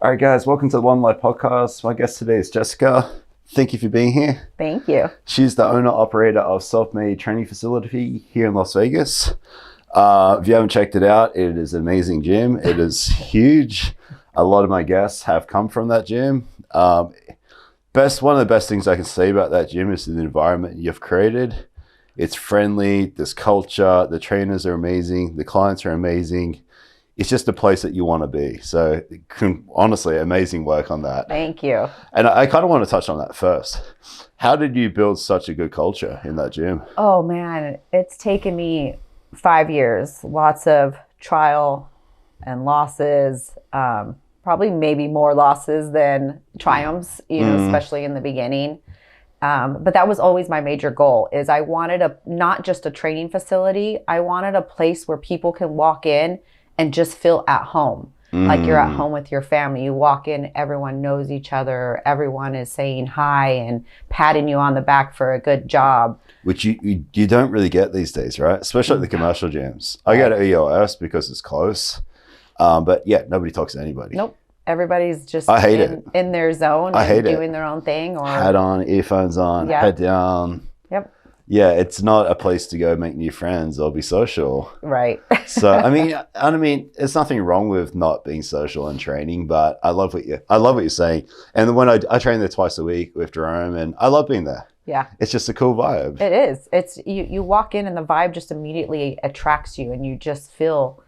All right, guys, welcome to the Onelife Podcast. My guest today is Jessica. Thank you for being here. Thank you. She's the owner-operator of Self-Made Training Facility here in Las Vegas. If you haven't checked it out, it is an amazing gym. It is huge. A lot of my guests have come from that gym. One of the best things I can say about that gym is the environment you've created. It's friendly, there's culture, the trainers are amazing, the clients are amazing. It's just a place that you want to be. So honestly, amazing work on that. Thank you. And I kind of want to touch on that first. How did you build such a good culture in that gym? Oh man, it's taken me 5 years. Lots of trial and losses, probably maybe more losses than triumphs, especially in the beginning. But that was always my major goal is I wanted not just a training facility. I wanted a place where people can walk in and just feel at home. Like you're at home with your family. You walk in, everyone knows each other. Everyone is saying hi and patting you on the back for a good job. Which you don't really get these days, right? Especially at the commercial gyms. I go to EOS because it's close. But yeah, nobody talks to anybody. Nope. Everybody's just in their zone and doing their own thing. Or hat on, earphones on, head down. Yep. Yeah, it's not a place to go make new friends or be social. Right. So I mean, there's nothing wrong with not being social and training, but I love what you're saying. And when I train there twice a week with Jerome, and I love being there. Yeah. It's just a cool vibe. It is. It's you walk in and the vibe just immediately attracts you and you just feel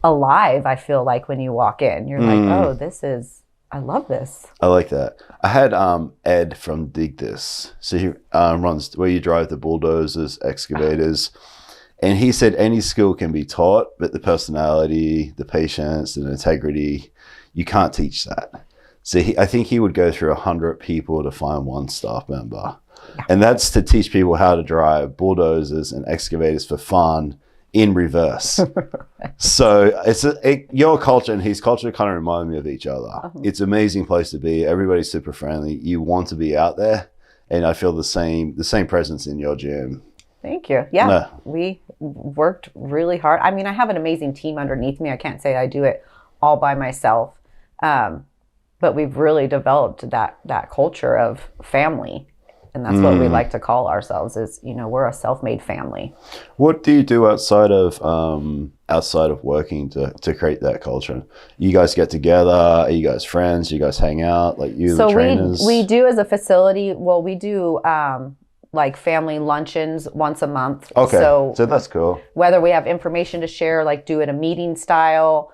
alive. I feel like when you walk in, you're like, oh, I love this. I like that. I had Ed from Dig This. So he runs where you drive the bulldozers, excavators. And he said any skill can be taught, but the personality, the patience, the integrity, you can't teach that. So I think he would go through 100 people to find one staff member. Yeah. And that's to teach people how to drive bulldozers and excavators for fun in reverse. So your culture and his culture kind of remind me of each other. It's an amazing place to be. Everybody's super friendly. You want to be out there, and I feel the same presence in your gym. Thank you. Yeah, we worked really hard. I mean, I have an amazing team underneath me. I can't say I do it all by myself, but we've really developed that culture of family. And that's what we like to call ourselves is, we're a self-made family. What do you do outside of working to create that culture? You guys get together? Are you guys friends? You guys hang out? Like the trainers? We do as a facility. Well, we do like family luncheons once a month. Okay, so that's cool. Whether we have information to share, like do it a meeting style,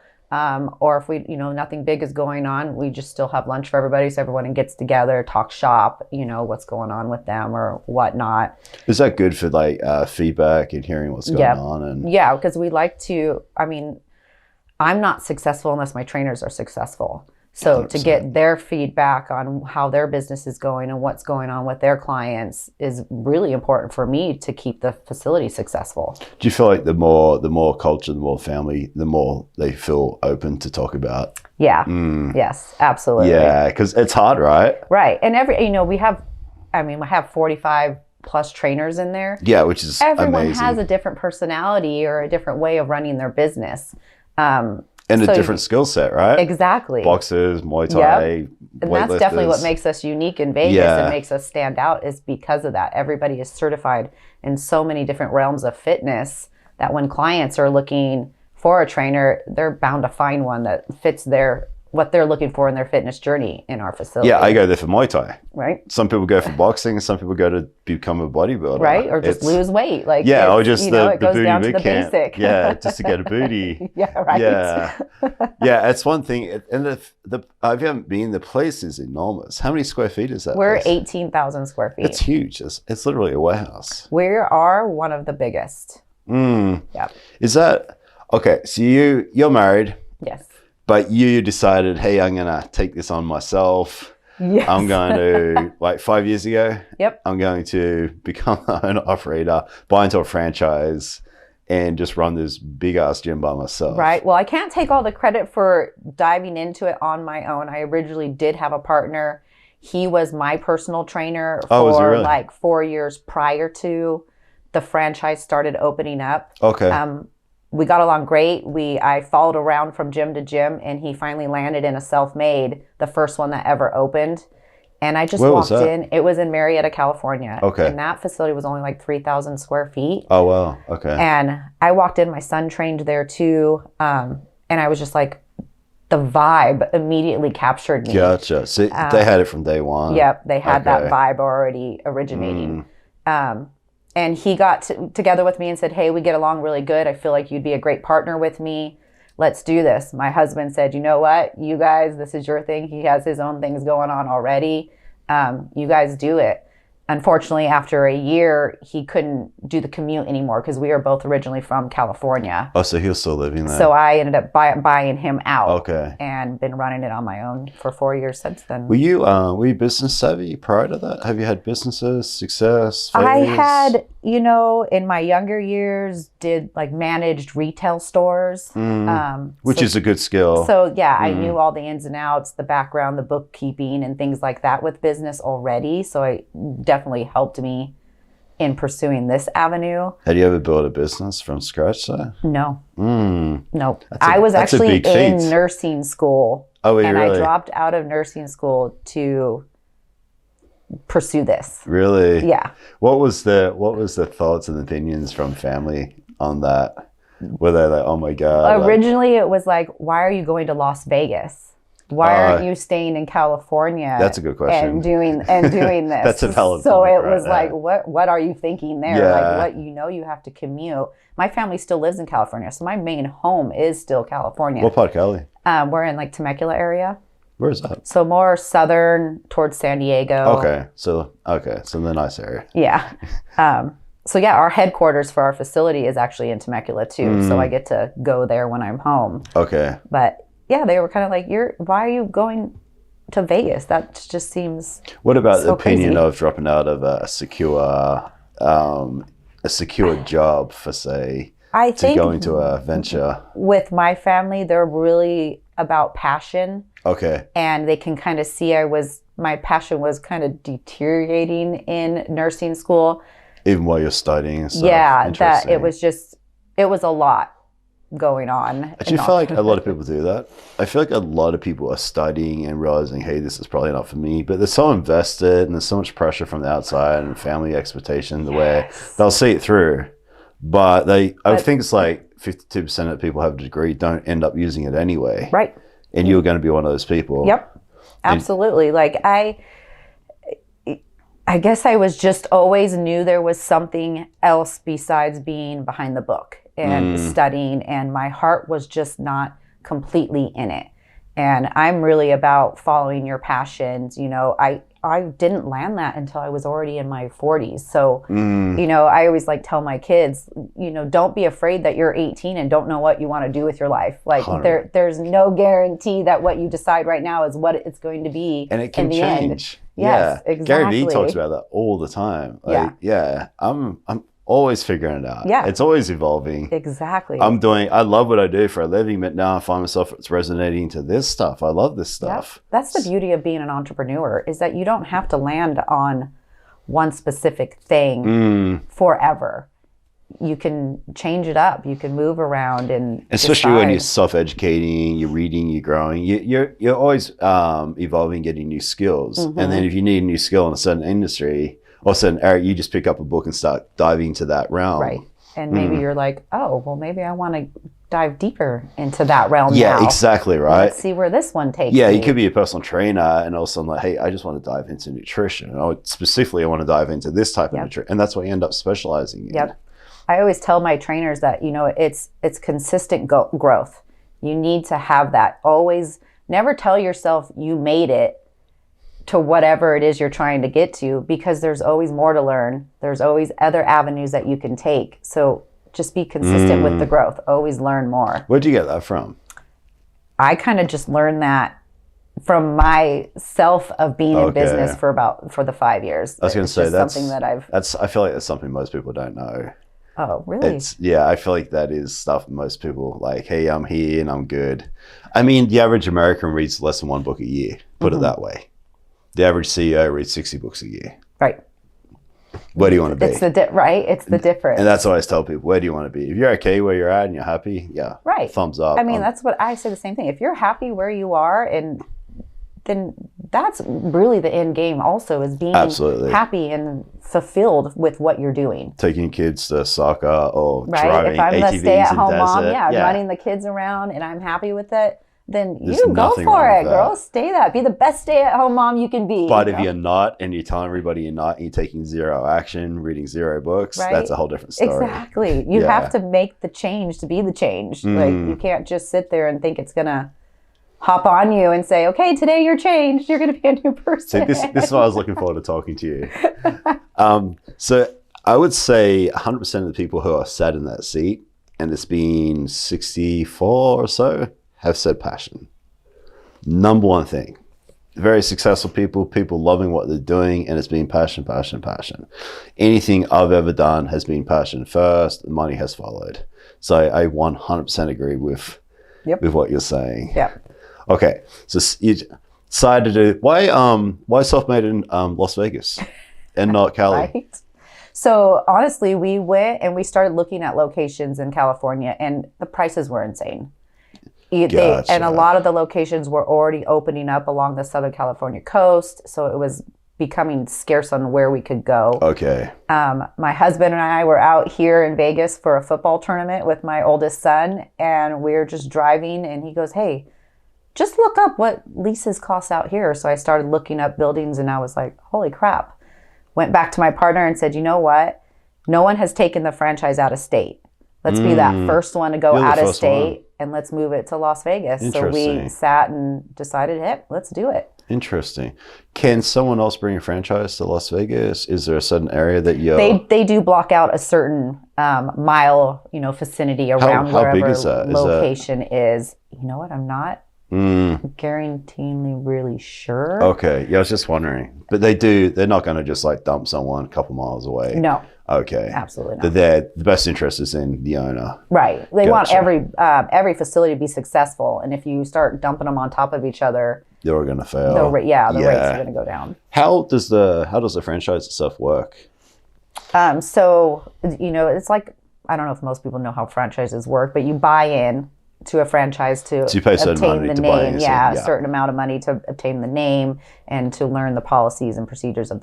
or if we, nothing big is going on, we just still have lunch for everybody. So everyone gets together, talk shop, what's going on with them or whatnot. Is that good for like feedback and hearing what's going on? And yeah, because we like to, I'm not successful unless my trainers are successful. So 100%. To get their feedback on how their business is going and what's going on with their clients is really important for me to keep the facility successful. Do you feel like the more culture, the more family, the more they feel open to talk about? Yeah. Yes, absolutely. Yeah, because it's hard, right? Right. And we have 45 plus trainers in there. Yeah, which is everyone amazing. Has a different personality or a different way of running their business. And a different skill set, right? Exactly. Boxers, Muay Thai, yep. And that's definitely what makes us unique in Vegas and makes us stand out is because of that. Everybody is certified in so many different realms of fitness that when clients are looking for a trainer, they're bound to find one that fits what they're looking for in their fitness journey in our facility. Yeah, I go there for Muay Thai. Right. Some people go for boxing, some people go to become a bodybuilder. Right, or just lose weight. Like or just the it goes booty down to the camp. basic. Yeah, just to get a booty. Yeah, right. Yeah, it's one thing. And if you haven't been, the place is enormous. How many square feet is that? We're 18,000 square feet. It's huge. It's literally a warehouse. We are one of the biggest. Yeah. Is that, okay, so you're married. Yes. But you decided, hey, I'm going to take this on myself. Yes. I'm going to, like 5 years ago, I'm going to become an owner-operator, buy into a franchise, and just run this big-ass gym by myself. Right. Well, I can't take all the credit for diving into it on my own. I originally did have a partner. He was my personal trainer for like 4 years prior to the franchise started opening up. Okay. we got along great. I followed around from gym to gym, and he finally landed in a self-made, the first one that ever opened. And I just walked in. It was in Marietta, California. Okay. And that facility was only like 3,000 square feet. Oh, wow. Okay. And I walked in. My son trained there too. And I was just like, the vibe immediately captured me. Gotcha. So they had it from day one. Yep. They had that vibe already originating. And he got together with me and said, hey, we get along really good. I feel like you'd be a great partner with me. Let's do this. My husband said, you know what? You guys, this is your thing. He has his own things going on already. You guys do it. Unfortunately, after a year, he couldn't do the commute anymore because we are both originally from California. Oh, so he was still living there. So I ended up buying him out. Okay. And been running it on my own for 4 years since then. Were you business savvy prior to that? Have you had businesses, success, failures? I had, in my younger years, did like managed retail stores. Which is a good skill. So yeah, I knew all the ins and outs, the background, the bookkeeping and things like that with business already. So it definitely helped me in pursuing this avenue. Had you ever built a business from scratch, though? No. Nope. I was actually in nursing school. Oh, really? I dropped out of nursing school to pursue this. Really? Yeah. What was the thoughts and opinions from family on that? Were they like, oh my God? Originally, it was like, why are you going to Las Vegas? Why aren't you staying in California? That's a good question. And doing this. That's a valid So point, it was right? like, what are you thinking there? Yeah. Like, you have to commute. My family still lives in California, so my main home is still California. What part of Cali? We're in like Temecula area. Where is that? So more southern towards San Diego. Okay, so the nice area. Yeah. So yeah, our headquarters for our facility is actually in Temecula too. So I get to go there when I'm home. Okay. But yeah, they were kind of like, why are you going to Vegas? That just seems What about so the opinion crazy. of dropping out of a secure job for, say, I to think go into a venture? with my family, they're really about passion. Okay. And they can kind of see my passion was kind of deteriorating in nursing school. Even while you're studying and stuff. Yeah, that it Interesting. was a lot going on. I actually feel like a lot of people do that. I feel like a lot of people are studying and realizing, hey, this is probably not for me. But they're so invested and there's so much pressure from the outside and family expectation where they'll see it through. But I think it's like 52% of people have a degree don't end up using it anyway. Right. And you're going to be one of those people. Yep. Absolutely. Like I guess I was just always knew there was something else besides being behind the book and studying, and my heart was just not completely in it. And I'm really about following your passions. I didn't land that until I was already in my 40s. So, I always like tell my kids, don't be afraid that you're 18 and don't know what you want to do with your life. Like there's no guarantee that what you decide right now is what it's going to be. And it can change. Yes, exactly. Gary Vee talks about that all the time. Like, I'm always figuring it out. Yeah. It's always evolving. Exactly. I love what I do for a living, but now I find myself it's resonating to this stuff. I love this stuff. Yep. That's the beauty of being an entrepreneur, is that you don't have to land on one specific thing forever. You can change it up. You can move around and especially when you're self-educating, you're reading, you're growing. You're always evolving, getting new skills. And then if you need a new skill in a certain industry or certain area, you just pick up a book and start diving into that realm. Right. And maybe you're like, oh, well, maybe I want to dive deeper into that realm now. Yeah, exactly, right? Let's see where this one takes Yeah, me. you could be a personal trainer and all of a sudden like, hey, I just want to dive into nutrition. And I want to dive into this type of nutrition. And that's what you end up specializing in. Yep. I always tell my trainers that, it's consistent growth. You need to have that. Always never tell yourself you made it to whatever it is you're trying to get to, because there's always more to learn. There's always other avenues that you can take. So just be consistent with the growth. Always learn more. Where'd you get that from? I kind of just learned that from myself of being in business for the 5 years. I was going to say something that I feel like that's something most people don't know. Oh, really? I feel like that is stuff most people like, hey, I'm here and I'm good. I mean, the average American reads less than one book a year, put it that way. The average CEO reads 60 books a year. Right. Where do you want to be? It's right. It's the difference. And that's what I always tell people. Where do you want to be? If you're okay where you're at and you're happy, right. Thumbs up. I mean, that's what I say the same thing. If you're happy where you are, and then that's really the end game also, is being happy and fulfilled with what you're doing. Taking kids to soccer or driving If I'm ATVs the stay-at-home mom, yeah, running the kids around and I'm happy with it, then There's you go nothing for wrong it, with girl. that. Stay that. Be the best stay-at-home mom you can be. But if you're not, and you're telling everybody you're not, and you're taking zero action, reading zero books, that's a whole different story. Exactly. You have to make the change to be the change. Like, you can't just sit there and think it's gonna hop on you and say, okay, today you're changed. You're gonna be a new person. See, this is why I was looking forward to talking to you. So I would say 100% of the people who are sat in that seat, and it's been 64 or so, have said passion. Number one thing. Very successful people loving what they're doing, and it's been passion, passion, passion. Anything I've ever done has been passion first, money has followed. So I 100% agree with what you're saying. Yeah. Okay, so you decided to why self-made in Las Vegas and not Cali? Right. So honestly, we went and we started looking at locations in California, and the prices were insane. Gotcha. And a lot of the locations were already opening up along the Southern California coast, so it was becoming scarce on where we could go. Okay. My husband and I were out here in Vegas for a football tournament with my oldest son, and we were just driving, and he goes, hey, just look up what leases cost out here. So I started looking up buildings, and I was like, holy crap. Went back to my partner and said, you know what? No one has taken the franchise out of state. Let's be that first one to go out of state, and let's move it to Las Vegas. So we sat and decided, hey, let's do it. Interesting. Can someone else bring a franchise to Las Vegas? Is there a certain area that you... They do block out a certain mile, vicinity around how big wherever is that? location is. You know what? I'm not guaranteeingly really sure. Okay. Yeah, I was just wondering. But they're not going to just like dump someone a couple miles away. No. Okay. Absolutely not. The best interest is in the owner. Right. They want every facility to be successful. And if you start dumping them on top of each other, they're all going to fail. The rates are going to go down. How does the franchise itself work? So, it's like, I don't know if most people know how franchises work, but you buy in to a franchise to you pay obtain the to name. buy a certain amount of money to obtain the name and to learn the policies and procedures of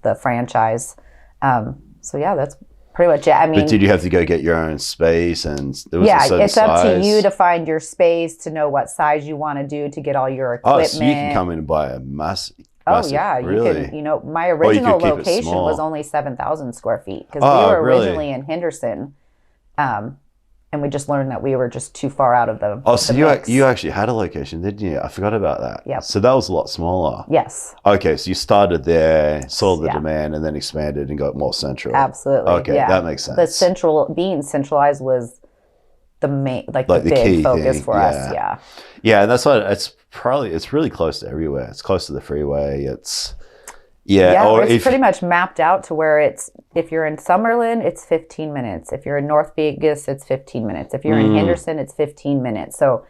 the franchise. So that's pretty much it. I mean, but did you have to go get your own space, and there was a certain it's up size? to you to find your space, to know what size you want to do, to get all your equipment. Oh, so you can come in and buy a massive. Really? You can. My original location was only 7,000 square feet because we were originally in Henderson, and we just learned that we were just too far out of the. Oh, so you actually had a location, didn't you? I forgot about that. Yeah. So that was a lot smaller. Yes. Okay, so you started there, saw the demand, and then expanded and got more central. Absolutely. Okay, that makes sense. Being centralized was the main, the big key focus thing. for us. Yeah. Yeah, and that's why it's really close to everywhere. It's close to the freeway. It's it's pretty much mapped out to where if you're in Summerlin, it's 15 minutes. If you're in North Vegas, it's 15 minutes. If you're in Henderson, it's 15 minutes. So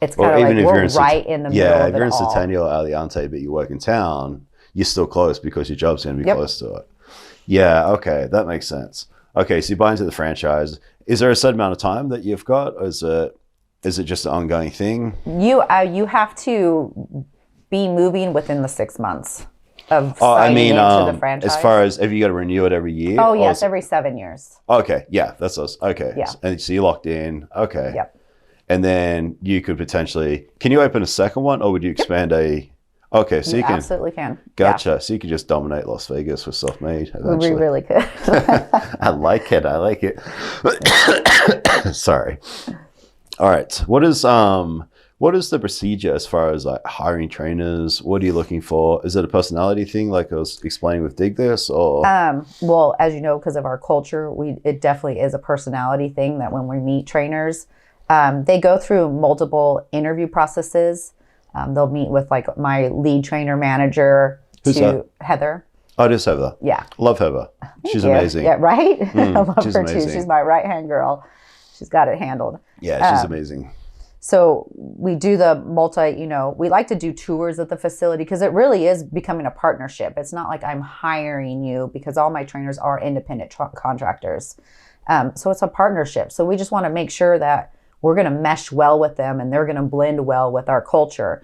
it's kind of like we're right in the middle of it all. Yeah, if you're in Centennial, Aliante, but you work in town, you're still close because your job's going to be close to it. Yeah, okay, that makes sense. Okay, so you buy into the franchise. Is there a certain amount of time that you've got, or is it just an ongoing thing? You have to be moving within the 6 months. Of signing into the franchise. As far as, have you got to renew it every year? Oh, yes, every 7 years. Okay, yeah, that's us. Okay, yeah. And so you're locked in. Okay. Yep. And then you could potentially, can you open a second one, or would you expand Okay, so you can. Absolutely can. Gotcha. Yeah. So you could just dominate Las Vegas with self-made eventually. We really could. I like it. Sorry. All right. What is the procedure as far as like hiring trainers? What are you looking for? Is it a personality thing, like I was explaining with Dig This, or? Well, as you know, because of our culture, it definitely is a personality thing. That when we meet trainers, they go through multiple interview processes. They'll meet with like my lead trainer manager. Who's that? Heather. Oh, it is Heather. Yeah. Love Heather. She's amazing. Yeah, right? I love her amazing. too. She's my right-hand girl. She's got it handled. Yeah, she's amazing. So we do the we like to do tours at the facility because it really is becoming a partnership. It's not like I'm hiring you, because all my trainers are independent contractors. So it's a partnership. So we just want to make sure that we're going to mesh well with them and they're going to blend well with our culture.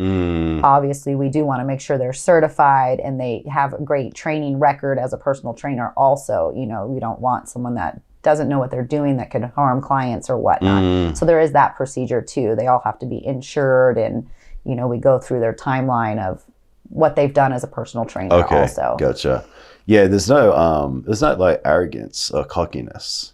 Obviously, we do want to make sure they're certified and they have a great training record as a personal trainer also. We don't want someone that doesn't know what they're doing that could harm clients or whatnot. So there is that procedure too. They all have to be insured, and we go through their timeline of what they've done as a personal trainer also. Gotcha. Yeah, there's no like arrogance or cockiness.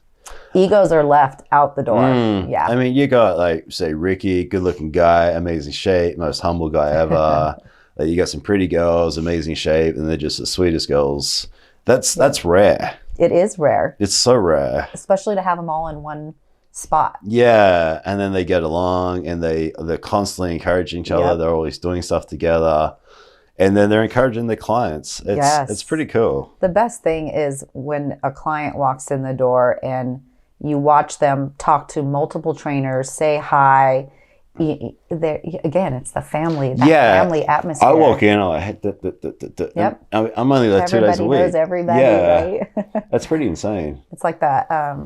Egos are left out the door. Yeah. I mean, you got like, say, Ricky, good looking guy, amazing shape, most humble guy ever. You got some pretty girls, amazing shape, and they're just the sweetest girls. That's rare. It is rare. It's so rare. Especially to have them all in one spot. Yeah, and then they get along and they're constantly encouraging each other. They're always doing stuff together. And then they're encouraging their clients. It's pretty cool. The best thing is when a client walks in the door and you watch them talk to multiple trainers, say hi. Again, it's the family, family atmosphere. I walk in, I'm like, yep. I'm only there 2 days a week. Everybody knows everybody, right? That's pretty insane. It's like that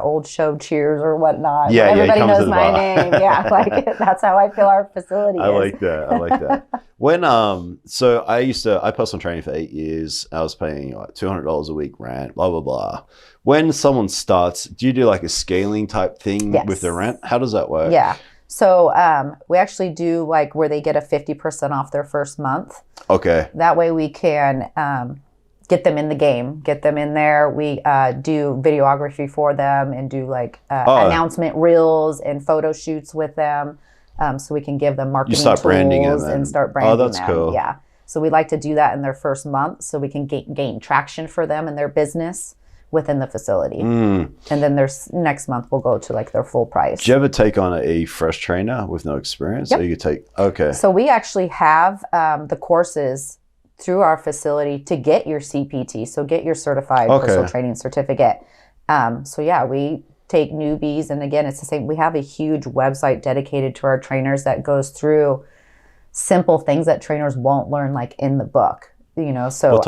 old show Cheers or whatnot. Yeah, everybody knows my name. Yeah, like that's how I feel our facility is. I like that. When so I personal training for 8 years. I was paying like $200 a week rent, blah blah blah. When someone starts, do you do like a scaling type thing with the rent? How does that work? Yeah. So we actually do like where they get a 50% off their first month. Okay. That way we can get them in the game, get them in there. We do videography for them and do like announcement reels and photo shoots with them. So we can give them marketing tools branding and start branding them. Oh, that's cool. Yeah. So we like to do that in their first month so we can gain traction for them and their business within the facility. And then next month we'll go to like their full price. Do you ever take on a fresh trainer with no experience? Yep. Or you take, okay. So we actually have the courses through our facility to get your CPT, so get your certified personal training certificate. So yeah, we take newbies, and again, it's the same. We have a huge website dedicated to our trainers that goes through simple things that trainers won't learn like in the book. So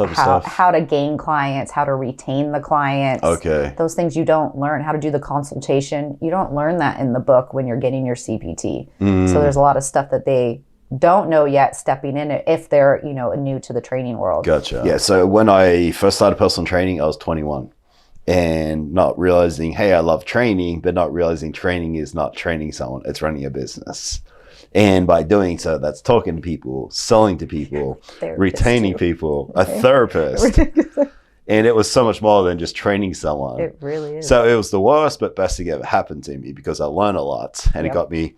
how to gain clients, how to retain the clients. Okay. Those things you don't learn, how to do the consultation. You don't learn that in the book when you're getting your CPT. So there's a lot of stuff that they don't know yet stepping in if they're, new to the training world. Gotcha. Yeah. So when I first started personal training, I was 21 and not realizing, hey, I love training, but not realizing training is not training someone. It's running a business. And by doing so, that's talking to people, selling to people, retaining people, a therapist. And it was so much more than just training someone. It really is. So it was the worst but best thing ever happened to me because I learned a lot. And it got me,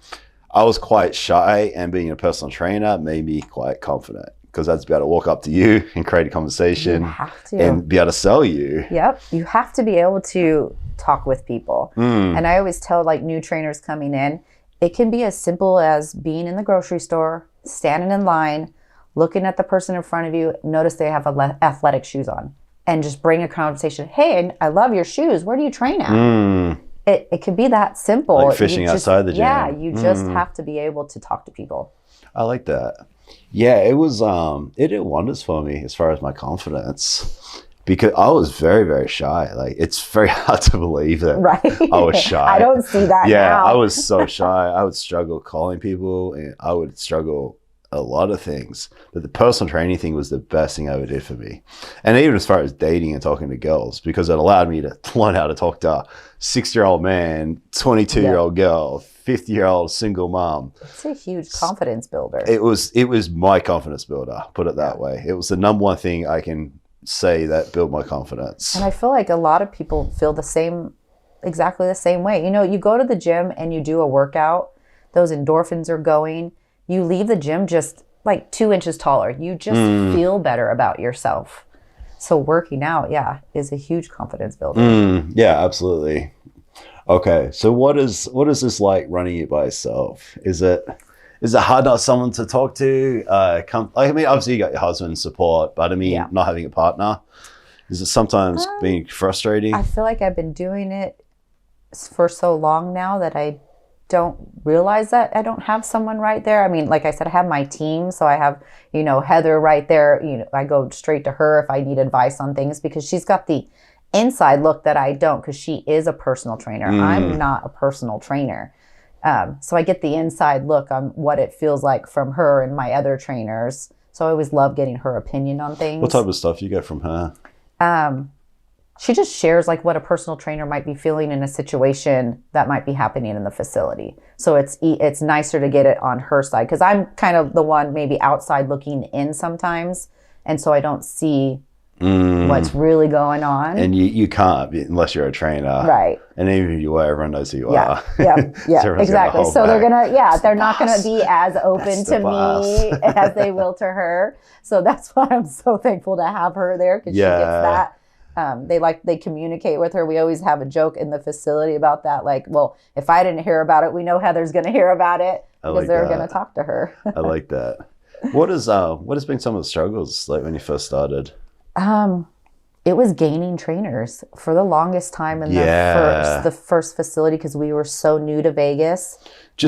I was quite shy, and being a personal trainer made me quite confident because I'd be able to walk up to you and create a conversation and be able to sell you. Yep. You have to be able to talk with people. And I always tell like new trainers coming in, it can be as simple as being in the grocery store, standing in line, looking at the person in front of you, notice they have athletic shoes on, and just bring a conversation. Hey, I love your shoes. Where do you train at? It could be that simple. Like fishing outside the gym. Yeah, you just have to be able to talk to people. I like that. Yeah, it was, it did wonders for me as far as my confidence. Because I was very, very shy. Like, it's very hard to believe that I was shy. I don't see that now. I was so shy. I would struggle calling people, and I would struggle a lot of things. But the personal training thing was the best thing I ever did for me. And even as far as dating and talking to girls, because it allowed me to learn how to talk to a 60-year-old man, 22-year-old girl, 50-year-old single mom. It's a huge confidence builder. It was my confidence builder, put it that way. It was the number one thing I can say that build my confidence. And I feel like a lot of people feel exactly the same way. You go to the gym and you do a workout, those endorphins are going, you leave the gym just like 2 inches taller. You just feel better about yourself. So working out, is a huge confidence builder. Yeah, absolutely. Okay, so what is this like running it by yourself? Is it hard not someone to talk to? Obviously you got your husband's support, but not having a partner, is it sometimes being frustrating? I feel like I've been doing it for so long now that I don't realize that I don't have someone right there. I mean, like I said, I have my team. So I have, Heather right there. I go straight to her if I need advice on things because she's got the inside look that I don't because she is a personal trainer. I'm not a personal trainer. So I get the inside look on what it feels like from her and my other trainers. So I always love getting her opinion on things. What type of stuff you get from her? She just shares like what a personal trainer might be feeling in a situation that might be happening in the facility. So it's nicer to get it on her side because I'm kind of the one maybe outside looking in sometimes. And so I don't see what's really going on. And you can't unless you're a trainer. Right. And even if you are, everyone knows who you are. Yeah, So exactly. So they're they're not boss. going to be as open to me as they will to her. So that's why I'm so thankful to have her there because she gets that. They communicate with her. We always have a joke in the facility about that. Like, well, if I didn't hear about it, we know Heather's going to hear about it because they're going to talk to her. I like that. What has been some of the struggles like when you first started? It was gaining trainers for the longest time in the first facility because we were so new to Vegas.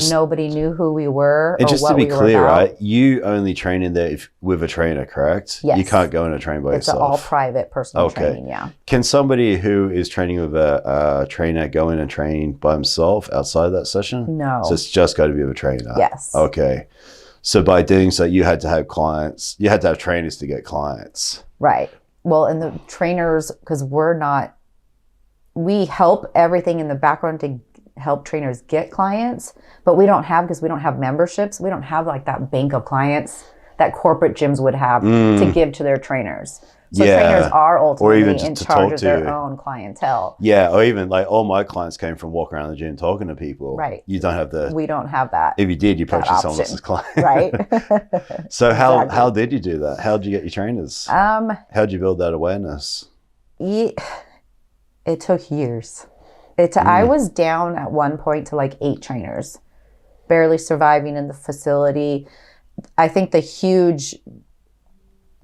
Nobody knew who we were. And or just what to be we clear, were about. right? You only train in there with a trainer, correct? Yes. You can't go in and train by It's yourself. all private personal training. Yeah. Can somebody who is training with a trainer go in and train by himself outside that session? No. So it's just got to be with a trainer. Yes. Okay. So by doing so, you had to have clients. You had to have trainers to get clients. Right. Well, and the trainers, because we help everything in the background to help trainers get clients, but we don't have memberships. We don't have like that bank of clients that corporate gyms would have to give to their trainers. So trainers are ultimately in charge of their own clientele. Yeah, or even like all my clients came from walking around the gym talking to people. Right. You don't have We don't have that. If you did, you approach someone else's client. Right. So how did you do that? How did you get your trainers? How did you build that awareness? It took years. I was down at one point to like 8 trainers, barely surviving in the facility. I think the huge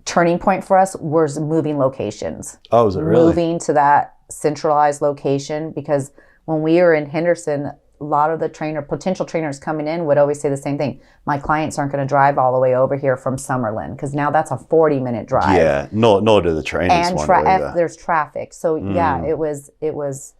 turning point for us was moving locations. Oh, was it really? Moving to that centralized location because when we were in Henderson, a lot of the potential trainers coming in would always say the same thing. My clients aren't going to drive all the way over here from Summerlin because now that's a 40-minute drive. Yeah, nor do the trainers and want to either. there's traffic. So yeah, it was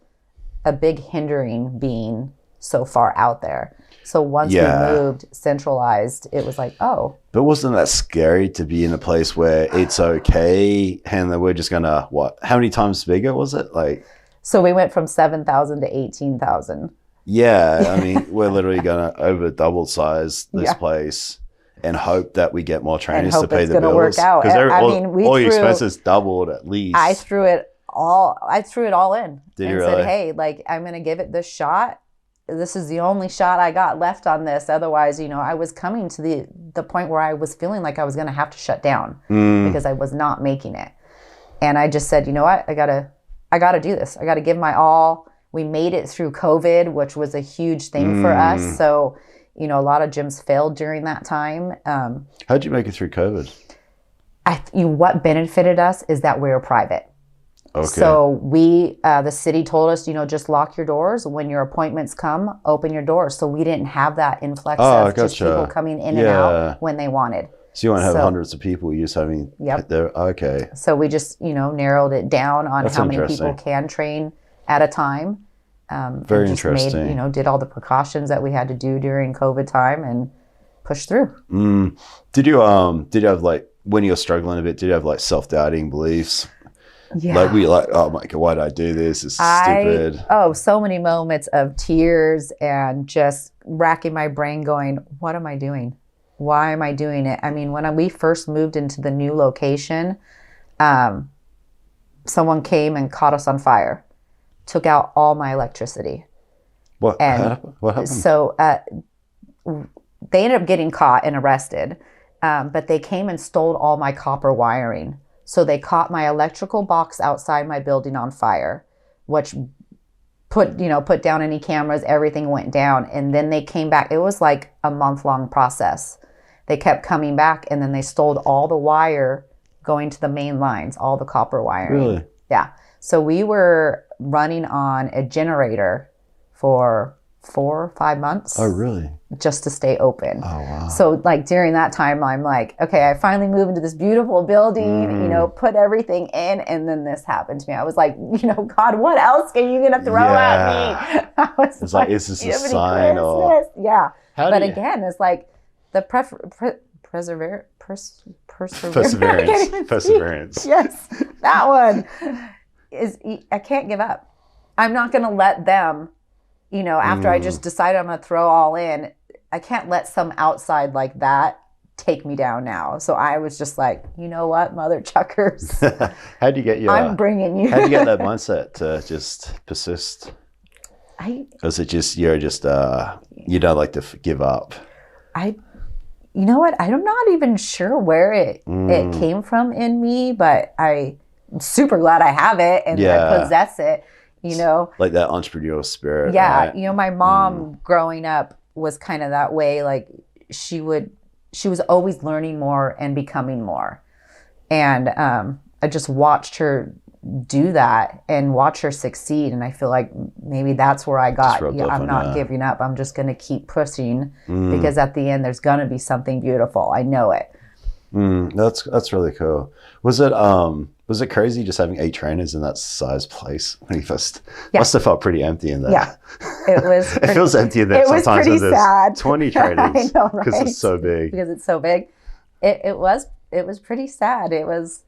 a big hindering being so far out there. So once we moved centralized, it was like, oh. But wasn't that scary to be in a place where it's okay and that we're just gonna how many times bigger was it? Like, so we went from 7,000 to 18,000. Yeah, I mean, we're literally gonna over double size this place and hope that we get more trainers to pay the bills. Work out. All your expenses doubled at least. I threw it all in. Did and you really? Said, hey, like I'm gonna give it this shot. This is the only shot I got left on this. Otherwise, I was coming to the point where I was feeling like I was going to have to shut down because I was not making it. And I just said, you know what? I gotta do this. I gotta give my all. We made it through COVID, which was a huge thing for us. So, a lot of gyms failed during that time. How'd you make it through COVID? What benefited us is that we're private. Okay. So the city told us, just lock your doors. When your appointments come, open your doors. So we didn't have that influx of just people coming in and out when they wanted. So you won't have hundreds of people. You're just having okay. So we just, narrowed it down on how many people can train at a time. Very interesting. Did all the precautions that we had to do during COVID time and pushed through. Did you have like, when you were struggling a bit, did you have like self-doubting beliefs? Yeah. Like oh my God, why did I do this? It's stupid. So many moments of tears and just racking my brain going, what am I doing? Why am I doing it? I mean, when we first moved into the new location, someone came and caught us on fire, took out all my electricity. What happened? So they ended up getting caught and arrested, but they came and stole all my copper wiring. So they caught my electrical box outside my building on fire, which put down any cameras, everything went down. And then they came back. It was like a month-long process. They kept coming back and then they stole all the wire going to the main lines, all the copper wiring. Really? Yeah. So we were running on a generator for 4 or 5 months. Oh, really? Just to stay open. Oh, wow. So like during that time, I'm like, okay, I finally moved into this beautiful building, you know, put everything in, and then this happened to me. I was like, you know, God, what else are you gonna throw at me? I was it's like, is this a sign or? Yeah. But You... again, it's like the perseverance. Perseverance. Yes, that one is. I can't give up. I'm not gonna let them. You know, after I just decided I'm going to throw all in, I can't let some outside like that take me down now. So I was just like, you know what, mother chuckers. How'd you get I'm bringing you. How'd you get that mindset to just persist? Is it just, you don't like to give up? You know what? I'm not even sure where it came from in me, but I'm super glad I have it and I possess it. You know, like that entrepreneurial spirit. Yeah. Right? You know, my mom growing up was kind of that way. Like she was always learning more and becoming more. And I just watched her do that and watch her succeed. And I feel like maybe that's where I got, I'm not giving up. I'm just going to keep pushing because at the end, there's going to be something beautiful. I know it. That's really cool. Was it crazy just having 8 trainers in that size place when you first? Must have felt pretty empty in there. Yeah, it was. It feels empty in there sometimes when there's sad. 20 trainers because it's so big. Because it's so big, it was pretty sad. It was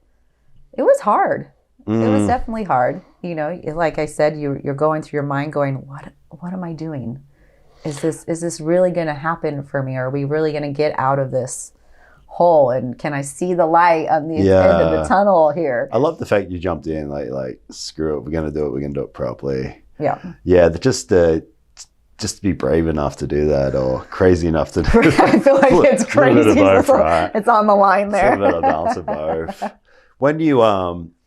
hard. It was definitely hard. You know, like I said, you're going through your mind, going, what am I doing? Is this really going to happen for me? Are we really going to get out of this hole, and can I see the light on the end of the tunnel here? I love the fact you jumped in like screw it, we're gonna do it properly. Yeah, just to be brave enough to do that, or crazy enough to do it. I feel like it's crazy. It's on the line there. It's a bit of balance of both.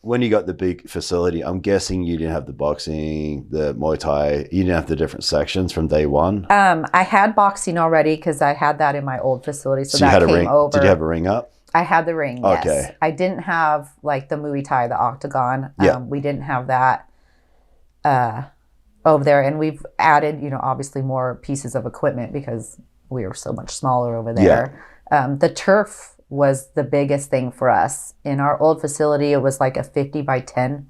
When you got the big facility, I'm guessing you didn't have the boxing, the Muay Thai, you didn't have the different sections from day one? I had boxing already because I had that in my old facility. So that you had came a ring. over. Did you have a ring up? I had the ring, yes. Okay. I didn't have like the Muay Thai, the octagon. We didn't have that over there. And we've added, you know, obviously more pieces of equipment because we were so much smaller over there. The turf was the biggest thing for us. In our old facility, it was like a 50 by 10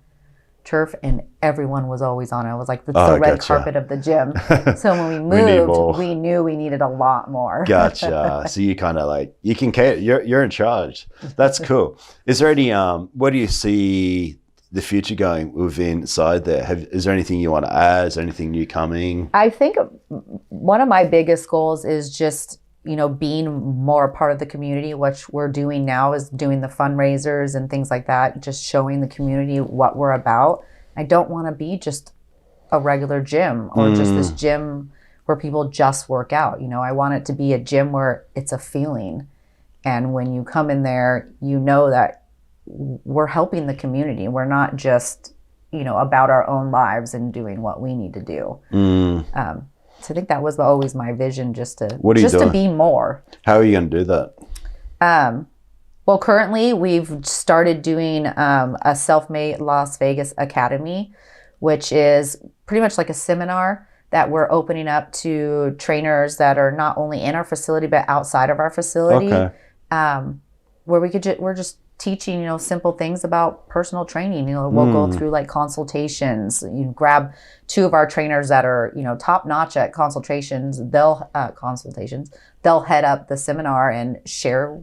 turf, and everyone was always on it. It was like the red carpet of the gym. So when we moved, we knew we needed a lot more. Gotcha. So you kind of like, you can cater, you're in charge. That's cool. Is there any, where do you see the future going within inside there? Is there anything you want to add? Is there anything new coming? I think one of my biggest goals is just, you know, being more a part of the community, which we're doing now is doing the fundraisers and things like that, just showing the community what we're about. I don't want to be just a regular gym or just this gym where people just work out. You know, I want it to be a gym where it's a feeling. And when you come in there, you know that we're helping the community. We're not just, you know, about our own lives and doing what we need to do. So I think that was always my vision, just to be more. How are you going to do that? Well, currently we've started doing a self-made Las Vegas Academy, which is pretty much like a seminar that we're opening up to trainers that are not only in our facility but outside of our facility. Okay. Where we're just teaching, you know, simple things about personal training. You know, we'll go through like consultations. You grab 2 of our trainers that are, you know, top notch at consultations. They'll head up the seminar and share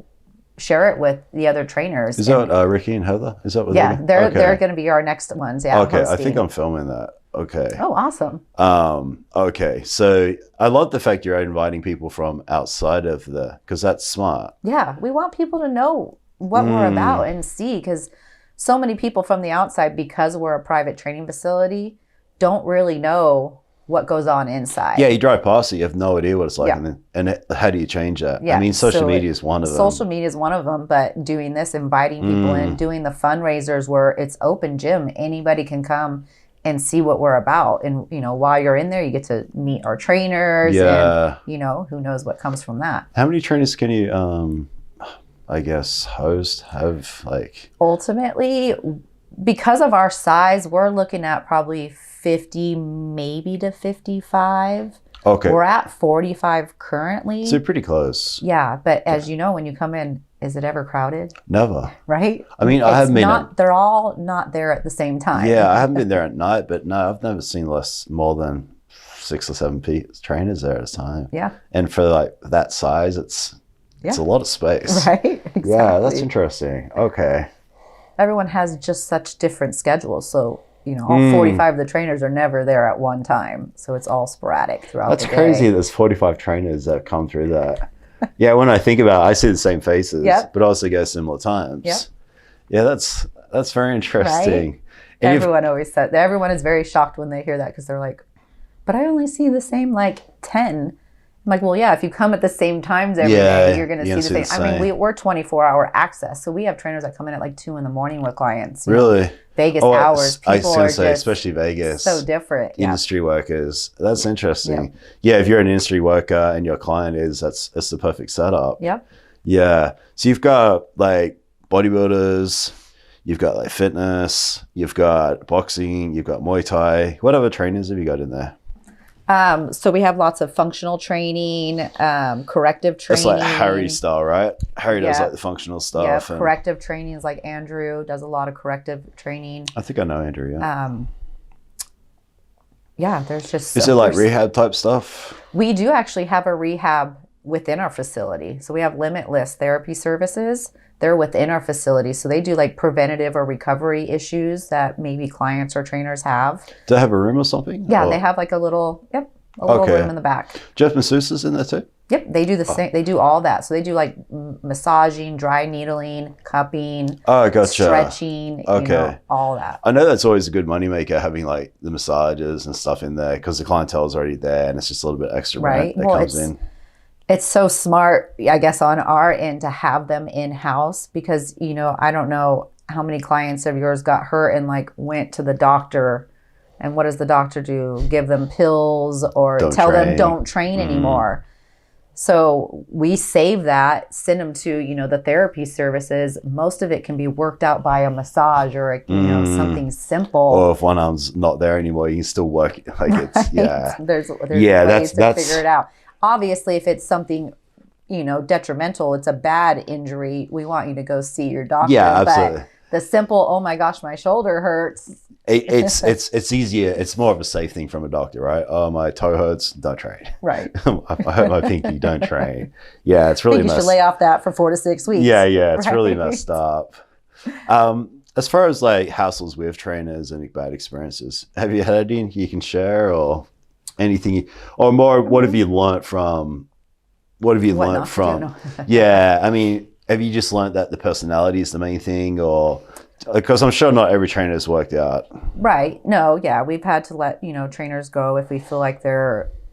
it with the other trainers. Is that Ricky and Heather? Is that what? Yeah, they're going to be our next ones. Yeah. Okay, hosting. I think I'm filming that. Okay. Oh, awesome. Okay, so I love the fact you're inviting people from outside of because that's smart. Yeah, we want people to know what we're about and see, because so many people from the outside, because we're a private training facility, don't really know what goes on inside. Yeah, you drive past it, you have no idea what it's like, and how do you change that? Yeah. I mean, social media is one of them. Social media is one of them, but doing this, inviting people in, doing the fundraisers where it's open gym, anybody can come and see what we're about. And, you know, while you're in there, you get to meet our trainers and, you know, who knows what comes from that. How many trainers can you, I guess, have like? Ultimately, because of our size, we're looking at probably 50, maybe to 55. Okay. We're at 45 currently. So pretty close. Yeah, but as you know, when you come in, is it ever crowded? Never. Right? I mean, I haven't been. They're all not there at the same time. Yeah, I haven't been there at night, but no, I've never seen more than 6 or 7 trainers there at a time. Yeah. And for like that size, it's a lot of space. Right? Exactly. Yeah, that's interesting. Okay. Everyone has just such different schedules. So, all 45 of the trainers are never there at one time. So it's all sporadic throughout the day. That's crazy. There's 45 trainers that come through that. Yeah, when I think about it, I see the same faces, but also go similar times. Yep. Yeah, that's very interesting. Right? Everyone is very shocked when they hear that because they're like, but I only see the same like 10. I'm like, well, yeah, if you come at the same times every day, you're going to see the same. I mean, we're 24-hour access. So we have trainers that come in at like 2 in the morning with clients. Really? Vegas hours. I was going to say, especially Vegas. So different. Industry workers. That's interesting. Yeah, if you're an industry worker and your client that's the perfect setup. Yep. Yeah. So you've got like bodybuilders, you've got like fitness, you've got boxing, you've got Muay Thai. What other trainers have you got in there? So we have lots of functional training, corrective training. That's like Harry style, right? Harry does like the functional stuff. Yeah, corrective training is like Andrew does a lot of corrective training. I think I know Andrew, there's just... Is it like rehab type stuff? We do actually have a rehab within our facility. So we have Limitless therapy services. They're within our facility. So they do like preventative or recovery issues that maybe clients or trainers have. Do they have a room or something? Yeah, they have like a little room in the back. Jeff masseuses in there too? Yep, they do the same. They do all that. So they do like massaging, dry needling, cupping, stretching, all that. I know that's always a good moneymaker, having like the massages and stuff in there because the clientele is already there and it's just a little bit extra rent that comes in. It's so smart, I guess, on our end to have them in-house because, I don't know how many clients of yours got hurt and like went to the doctor. And what does the doctor do? Give them pills or tell them don't train anymore. So we save that, send them to, the therapy services. Most of it can be worked out by a massage or, something simple. Or if one arm's not there anymore, you can still work it. Like it's, There's ways to figure it out. Obviously, if it's something, detrimental, it's a bad injury, we want you to go see your doctor. Yeah, absolutely. But the simple, oh my gosh, my shoulder hurts. It's easier. It's more of a safe thing from a doctor, right? Oh, my toe hurts, don't train. Right. I hurt my pinky, don't train. Yeah, it's really messed up. You should lay off that for 4 to 6 weeks. Yeah, it's really messed up. As far as like hassles with trainers and bad experiences, have you had any you can share or anything, or more? What have you learned from? Yeah, I mean, have you just learned that the personality is the main thing, or because I'm sure not every trainer has worked out. Right. No. Yeah, we've had to let trainers go if we feel like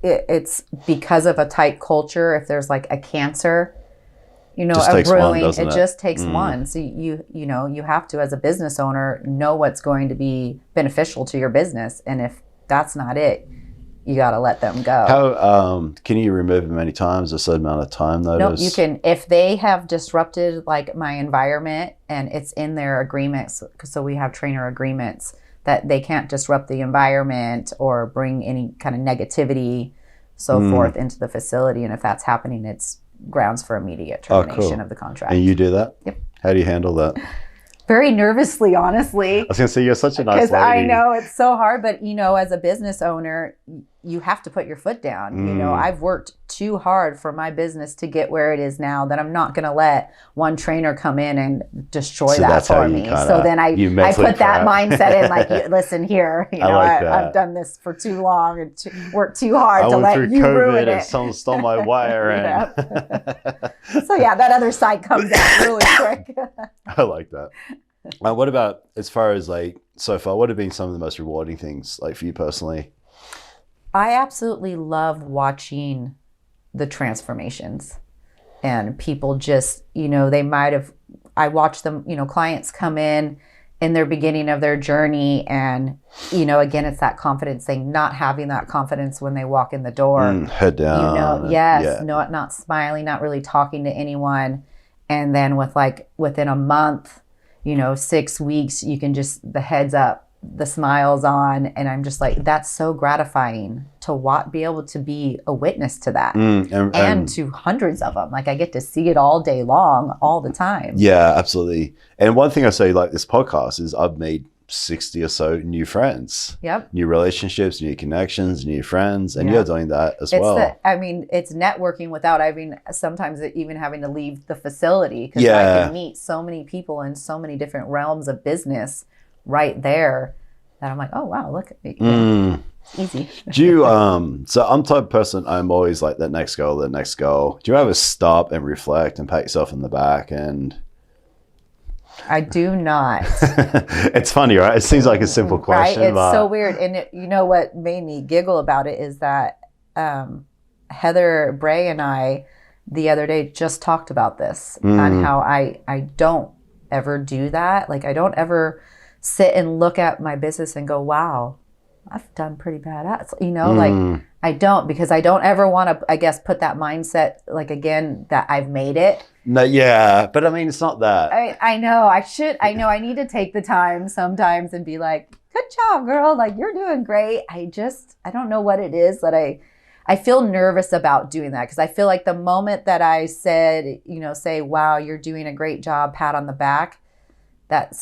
it's because of a tight culture. If there's like a cancer, a brewing, it just takes one. So you have to, as a business owner, know what's going to be beneficial to your business, and if that's not it, you got to let them go. How can you remove them many times? A certain amount of time notice? No, you can. If they have disrupted like my environment and it's in their agreements, so we have trainer agreements that they can't disrupt the environment or bring any kind of negativity, forth into the facility. And if that's happening, it's grounds for immediate termination of the contract. And you do that? Yep. How do you handle that? Very nervously, honestly. I was going to say, you're such a nice lady. I know, it's so hard, but as a business owner, you have to put your foot down. I've worked too hard for my business to get where it is now that I'm not going to let one trainer come in and destroy that for me. So then I put that mindset in, like, listen here, I've done this for too long and worked too hard to let you ruin it. And someone stole my wire. So yeah, that other side comes out really quick. I like that. What about, as far as like so far, what have been some of the most rewarding things like for you personally? I absolutely love watching the transformations, and people just, I watch them, clients come in their beginning of their journey, and, again, it's that confidence thing, not having that confidence when they walk in the door. Head down. Not smiling, not really talking to anyone. And then within a month, 6 weeks, you can just, the heads up, the smiles on, and I'm just like, that's so gratifying to be able to be a witness to that, and to hundreds of them. Like I get to see it all day long, all the time. Yeah, absolutely. And one thing I say, like this podcast, is I've made 60 or so new friends. Yep. New relationships, new connections, new friends, and you're doing that as well. It's networking without sometimes even having to leave the facility, because I can meet so many people in so many different realms of business right there that I'm like, oh wow, look at me. Easy. Do you so I'm the type of person, I'm always like, that next goal. Do you ever stop and reflect and pat yourself in the back? And I do not. It's funny, right? It seems like a simple question, right? It's so weird. And you know what made me giggle about it is that Heather Bray and I the other day just talked about this, on how I don't ever do that. Like I don't ever sit and look at my business and go, wow, I've done pretty badass, like I don't, because I don't ever want to, I guess, put that mindset, like, again, that I've made it. No, yeah, but I mean, it's not that. I know I need to take the time sometimes and be like, good job, girl. Like, you're doing great. I don't know what it is that I feel nervous about doing that, because I feel like the moment that I said, say, wow, you're doing a great job, pat on the back, that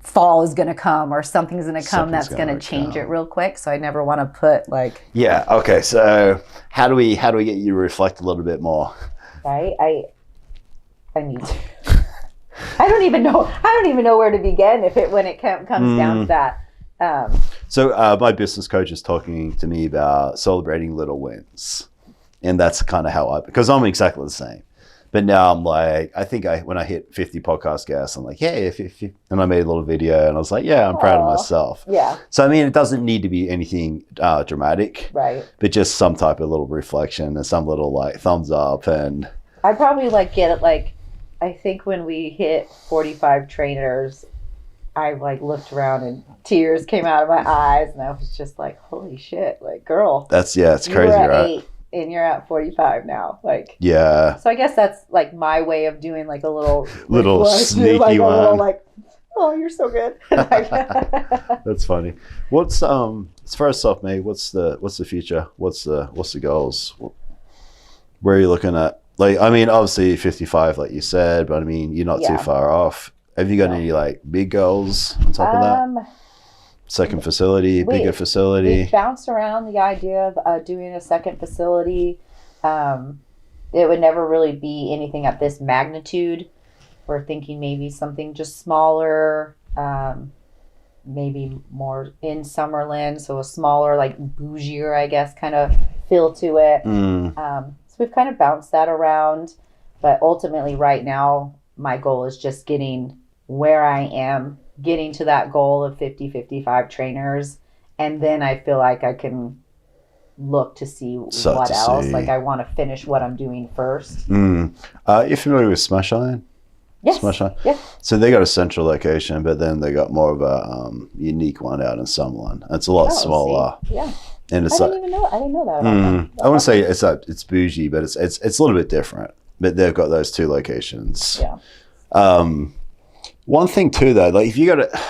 fall is going to come, or something's going to come that's going to change it real quick. So I never want to put like. Yeah. Okay. So how do we get you to reflect a little bit more? Right. I need to. I don't even know where to begin when it comes down to that. So my business coach is talking to me about celebrating little wins, and that's kind of how because I'm exactly the same. But now I'm like, I think when I hit 50 podcast guests, I'm like, yeah, and I made a little video, and I was like, yeah, I'm proud of myself. Yeah. So, I mean, it doesn't need to be anything dramatic. Right. But just some type of little reflection and some little like thumbs up. And I probably get it. Like, I think when we hit 45 trainers, I like looked around and tears came out of my eyes, and I was just like, holy shit, like, girl. It's crazy, right? 8. And you're at 45 now, like. Yeah. So I guess that's like my way of doing like a little sneaky like one. A little, like, oh, you're so good. That's funny. What's as far as self-made, what's the future? What's the goals? Where are you looking at? Like, I mean, obviously 55, like you said, but I mean, you're not too far off. Have you got any like big goals on top of that? Second facility, bigger facility. We bounced around the idea of doing a second facility. It would never really be anything at this magnitude. We're thinking maybe something just smaller, maybe more in Summerlin, so a smaller, like bougier, I guess, kind of feel to it. So we've kind of bounced that around, but ultimately right now, my goal is just getting where I am, getting to that goal of 55 trainers, and then I feel like I can look to see what else. Like, I want to finish what I'm doing first. You're familiar with Smash Iron? Yes. Smash Iron? Yeah. So they got a central location, but then they got more of a unique one out in Summerlin. It's a lot smaller. See. Yeah. And it's I didn't know that about that. I wouldn't say it's bougie, but it's a little bit different. But they've got those two locations. Yeah. One thing too, though, like if you got to,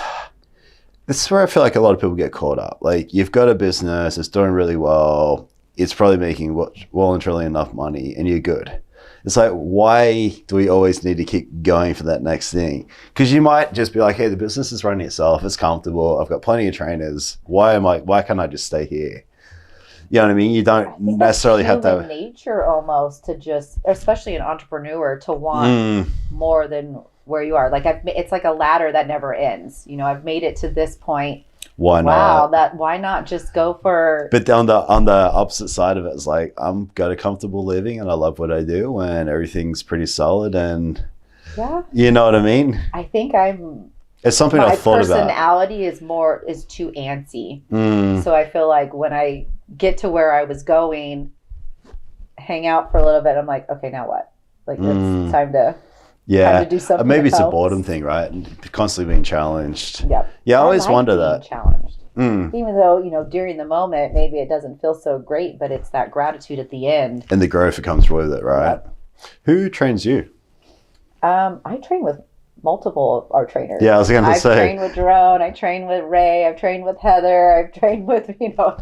this is where I feel like a lot of people get caught up. Like, you've got a business, it's doing really well, it's probably making well and truly enough money, and you're good. It's like, why do we always need to keep going for that next thing? Because you might just be like, hey, the business is running itself, it's comfortable, I've got plenty of trainers. Why can't I just stay here? You know what I mean? You don't necessarily have to have nature almost to just, especially an entrepreneur, to want more than where you are. Like, it's like a ladder that never ends. I've made it to this point. Why not? Wow, why not just go for? But on the opposite side of it, it's like, I'm got a comfortable living and I love what I do and everything's pretty solid, and you know what I mean? I think it's something I've thought about. My personality is too antsy. So I feel like when I get to where I was going, hang out for a little bit, I'm like, okay, now what? Like, it's time to do something. Maybe it's a boredom thing, right? And constantly being challenged. Yep. Yeah, I always wonder that. Challenged. Even though, during the moment, maybe it doesn't feel so great, but it's that gratitude at the end. And the growth that comes with it, right? Yep. Who trains you? I train with multiple of our trainers. Yeah, I was going to say. I've trained with Jerome, I trained with Ray, I've trained with Heather, I've trained with,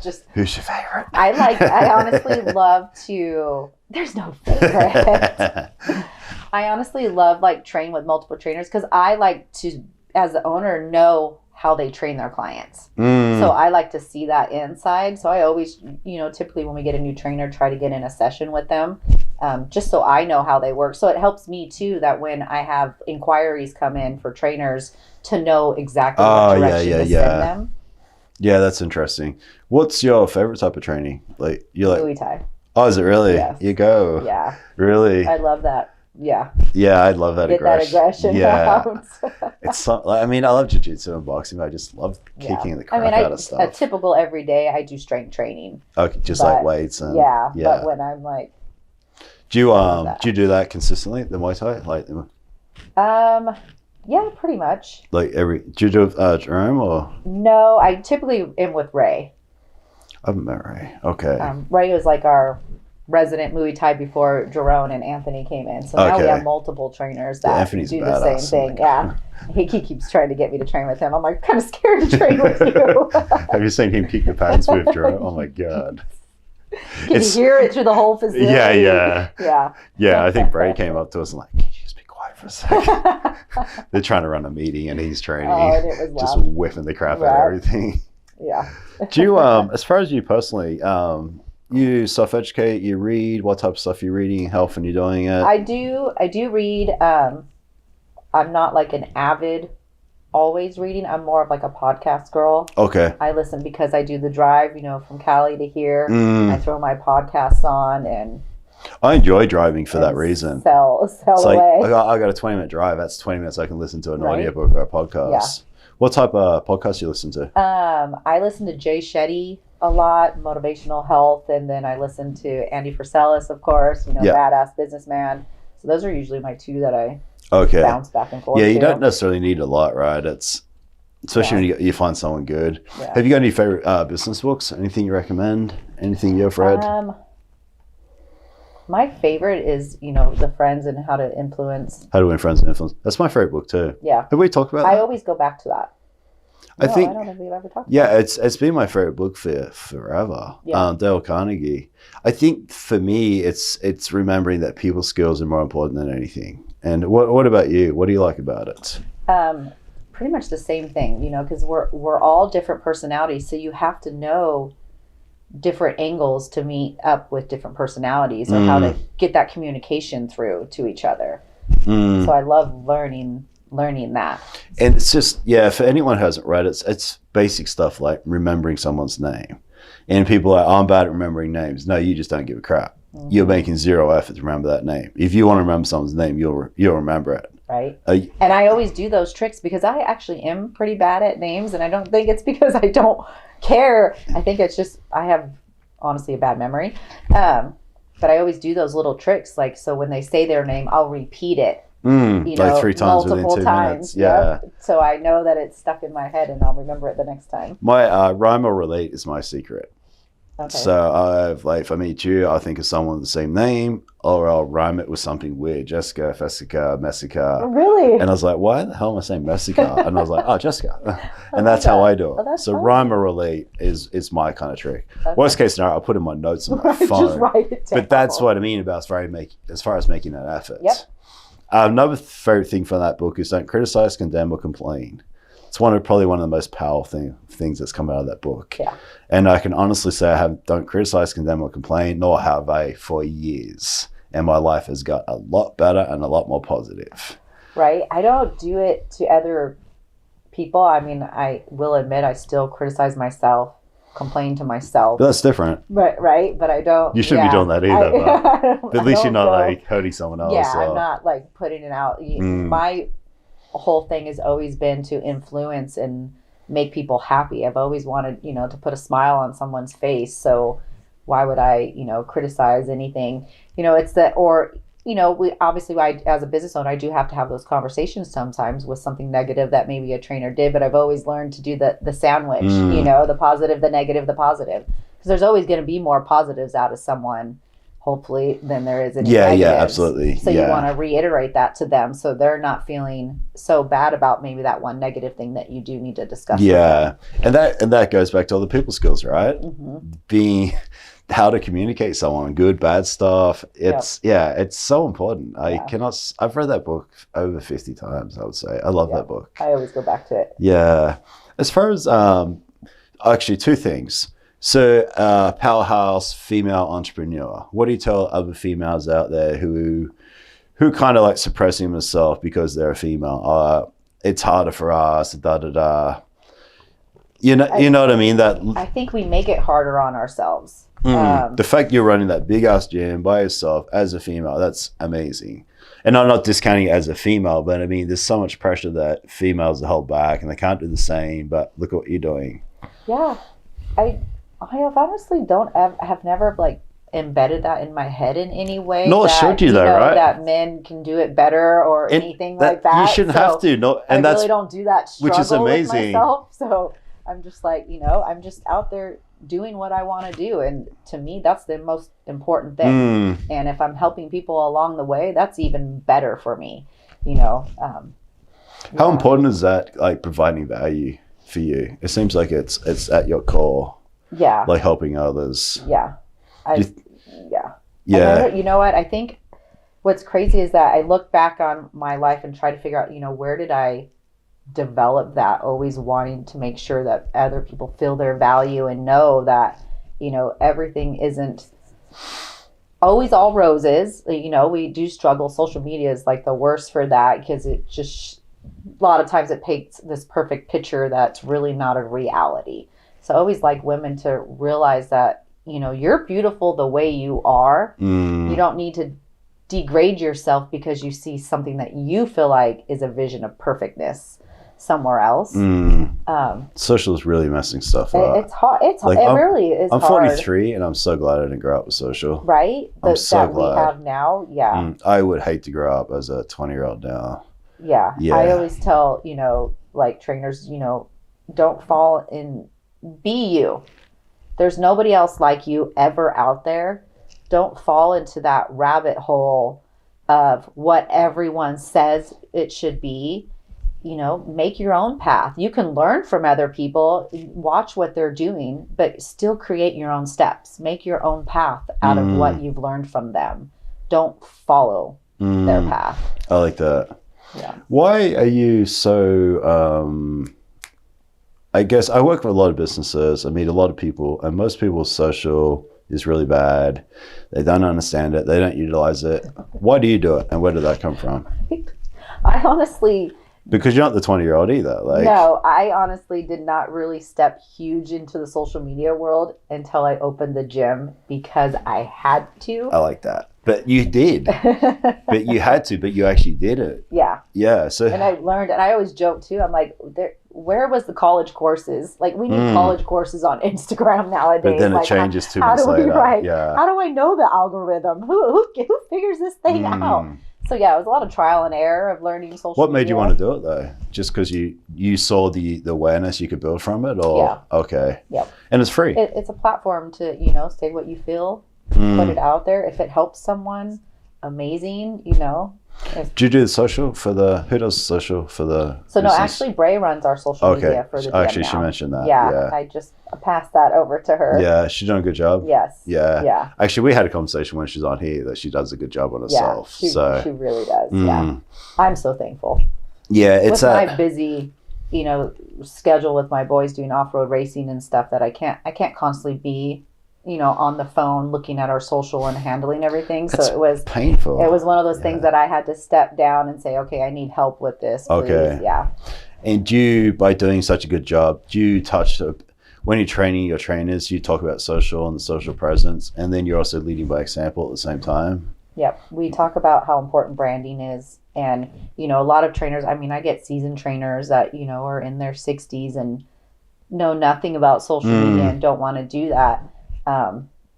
just. Who's your favorite? I honestly love to, there's no favorite. I honestly love train with multiple trainers because I like to, as the owner, know how they train their clients. So I like to see that inside. So I always, typically when we get a new trainer, try to get in a session with them, just so I know how they work. So it helps me too that when I have inquiries come in for trainers to know exactly what direction to send them. Yeah, that's interesting. What's your favorite type of training? Muay Thai. Oh, is it really? Yes. You go. Yeah. Really? I love that. Yeah. Yeah, I love that aggression. That aggression. Yeah. It's I love jiu-jitsu and boxing, but I just love kicking the crap out of stuff. A typical every day, I do strength training. Okay, just like weights and but when I'm do you do that consistently, the Muay Thai? Yeah, pretty much. Do you do Jerome or? No, I typically am with Ray. I haven't met Ray. Okay. Ray was our resident Muay Thai before Jerome and Anthony came in. So now we have multiple trainers that do the same thing. Yeah. He keeps trying to get me to train with him. I'm kind of scared to train with you. Have you seen him kick the pants with Jerome? Oh my God. Can you hear it through the whole facility? Yeah. Yeah, I think Ray came up to us and can you just be quiet for a second? They're trying to run a meeting and he's training. And it was just whiffing the crap out of everything. Yeah. Do you, as far as you personally, you self-educate, you read, what type of stuff you're reading, how often you're doing it? I do read. I'm not an avid always reading. I'm more of a podcast girl. Okay. I listen because I do the drive, from Cali to here. I throw my podcasts on and I enjoy driving for that reason. Sell it's away. I got a 20-minute drive. That's 20 minutes I can listen to an audiobook or a podcast. Yeah. What type of podcast you listen to? I listen to Jay Shetty a lot, motivational health, and then I listen to Andy Friselis, of course, badass businessman. So those are usually my two that I bounce back and forth. Yeah, you don't necessarily need a lot, right? It's especially when you find someone good. Yeah. Have you got any favorite business books? Anything you recommend? Anything you've read? My favorite is, The Friends and How to Influence. How to Win Friends and Influence. That's my favorite book too. Yeah. Have we talked about that? I always go back to that. I don't think we've ever talked about it. Yeah, it's been my favorite book for forever. Yeah. Dale Carnegie. I think for me, it's remembering that people skills are more important than anything. And what about you? What do you like about it? Pretty much the same thing, because we're all different personalities. So you have to know different angles to meet up with different personalities or how to get that communication through to each other. So I love learning that. And it's just, for anyone who hasn't read it, it's basic stuff like remembering someone's name. And people are like, I'm bad at remembering names. No, you just don't give a crap. You're making zero effort to remember that name. If you want to remember someone's name, you'll remember it. Right. And I always do those tricks because I actually am pretty bad at names, and I don't think it's because I don't care. I think it's just I have honestly a bad memory. But I always do those little tricks, so when they say their name, I'll repeat it. 3 times within 2 minutes. Yeah. So I know that it's stuck in my head and I'll remember it the next time. My rhyme or relate is my secret. Okay. So if I meet you, I'll think of someone with the same name, or I'll rhyme it with something weird. Jessica, Fessica, Messica. Really? And I was like, why the hell am I saying Messica? And I was like, oh, Jessica. And that's how I do it. Oh, so rhyme or relate is my kind of trick. Okay. Worst case scenario, I'll put in my notes on my phone. Just write it down. But that's what I mean about as far as making that effort. Yep. Another favorite thing from that book is don't criticize, condemn, or complain. It's probably one of the most powerful things that's come out of that book. Yeah. And I can honestly say don't criticize, condemn, or complain, nor have I for years. And my life has got a lot better and a lot more positive. Right. I don't do it to other people. I mean, I will admit I still criticize myself, complain to myself. But that's different. Right. But I don't. You shouldn't be doing that either. But at least you're not hurting someone else. Yeah, I'm not putting it out. My whole thing has always been to influence and make people happy. I've always wanted, to put a smile on someone's face. So why would I, criticize anything? It's that, or, we obviously, as a business owner, I do have to have those conversations sometimes with something negative that maybe a trainer did, but I've always learned to do the sandwich, the positive, the negative, the positive, because there's always going to be more positives out of someone. hopefully, than there is any Yeah, negatives. absolutely. So you want to reiterate that to them so they're not feeling so bad about maybe that one negative thing that you do need to discuss with them. And that goes back to all the people skills, right? Mm-hmm. Being how to communicate someone, good, bad stuff. It's so important. I've read that book over 50 times, I would say. I love that book. I always go back to it. Yeah. As far as actually two things. So powerhouse female entrepreneur. What do you tell other females out there who kind of like suppressing themselves because they're a female? It's harder for us, da da da. You know what I mean? That I think we make it harder on ourselves. The fact you're running that big ass gym by yourself as a female, that's amazing. And I'm not discounting it as a female, but I mean, there's so much pressure that females are held back and they can't do the same. But look what you're doing. Yeah, I honestly have never like embedded that in my head in any way. Nor should you though, right? That men can do it better or anything like that. You shouldn't have to. No, and I really don't do that struggle which is amazing. with myself. So I'm just like, I'm just out there doing what I want to do. And to me, that's the most important thing. And if I'm helping people along the way, that's even better for me, How important is that, like providing value for you? It seems like it's at your core. Yeah. Like helping others. Yeah. Yeah. You know what? I think what's crazy is that I look back on my life and try to figure out, where did I develop that always wanting to make sure that other people feel their value and know that, everything isn't always all roses. We do struggle. Social media is like the worst for that because it just, a lot of times it paints this perfect picture that's really not a reality. So I always like women to realize that, you're beautiful the way you are. You don't need to degrade yourself because you see something that you feel like is a vision of perfectness somewhere else. Social is really messing stuff up. It's hard. It really is hard. I'm 43 and I'm so glad I didn't grow up with social. Right? I'm so glad. We have now. Yeah. I would hate to grow up as a 20-year-old now. Yeah. I always tell, like trainers, don't fall in, be you. There's nobody else like you ever out there. Don't fall into that rabbit hole of what everyone says it should be. Make your own path. You can learn from other people, watch what they're doing, but still create your own steps. Make your own path out of what you've learned from them. Don't follow their path. I like that. Yeah. Why are you so, I guess I work with a lot of businesses. I meet a lot of people, and most people's social is really bad. They don't understand it. They don't utilize it. Why do you do it? And where did that come from? I honestly... Because you're not the 20-year-old either. No, I honestly did not really step huge into the social media world until I opened the gym because I had to. I like that. But you did. But you had to, but you actually did it. Yeah. Yeah. So. And I learned, and I always joke too, I'm like, where was the college courses? Like, we need college courses on Instagram nowadays. But then it changes 2 months later. Yeah. How do I know the algorithm? Who figures this thing out? So yeah, it was a lot of trial and error of learning social media. What made you want to do it though? Just because you saw the awareness you could build from it, or yeah. Okay, yep. And it's free. It's a platform to say what you feel, put it out there. If it helps someone, amazing. Do you do the social for who does social for the? So business? No, actually, Bray runs our social media for the gym Actually, now. she mentioned that. Yeah, I just passed that over to her. Yeah, she's done a good job. Yes. Yeah. Actually, we had a conversation when she's on here that she does a good job on herself. Yeah, she really does. Yeah, I'm so thankful. Yeah, it's with my busy, schedule with my boys doing off-road racing and stuff that I can't constantly be, on the phone looking at our social and handling everything. So it was painful. It was one of those things that I had to step down and say, okay, I need help with this. Please. Okay. Yeah. And by doing such a good job, do you touch when you're training your trainers, you talk about social and the social presence, and then you're also leading by example at the same time? Yep. We talk about how important branding is. And, a lot of trainers, I get seasoned trainers that, are in their 60s and know nothing about social media and don't want to do that.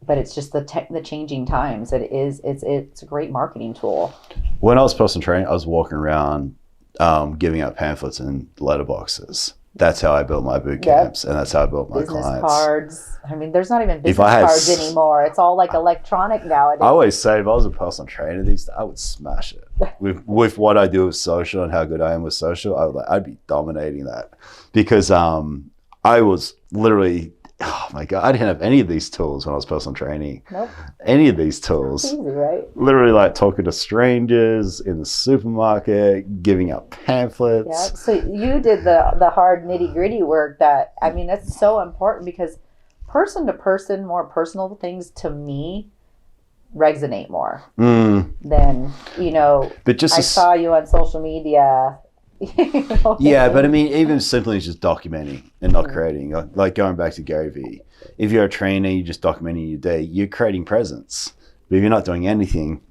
But it's just the changing times. It's a great marketing tool. When I was personal training, I was walking around giving out pamphlets and letterboxes. That's how I built my boot camps, and that's how I built my business clients. Cards. I mean, there's not even business cards anymore. It's all like electronic nowadays. I always say if I was a personal trainer these days, I would smash it. with what I do with social and how good I am with social, I'd be dominating that. Because I was literally, oh my God, I didn't have any of these tools when I was personal training. Nope. Any of these tools. Easy, right? Literally like talking to strangers in the supermarket, giving out pamphlets. Yeah. So you did the hard nitty gritty work that, I mean, that's so important because person to person, more personal things to me resonate more than, but just I saw you on social media. Yeah, but I mean, even simply just documenting and not creating, like going back to Gary Vee. If you're a trainer, you're just documenting your day, you're creating presence. But if you're not doing anything,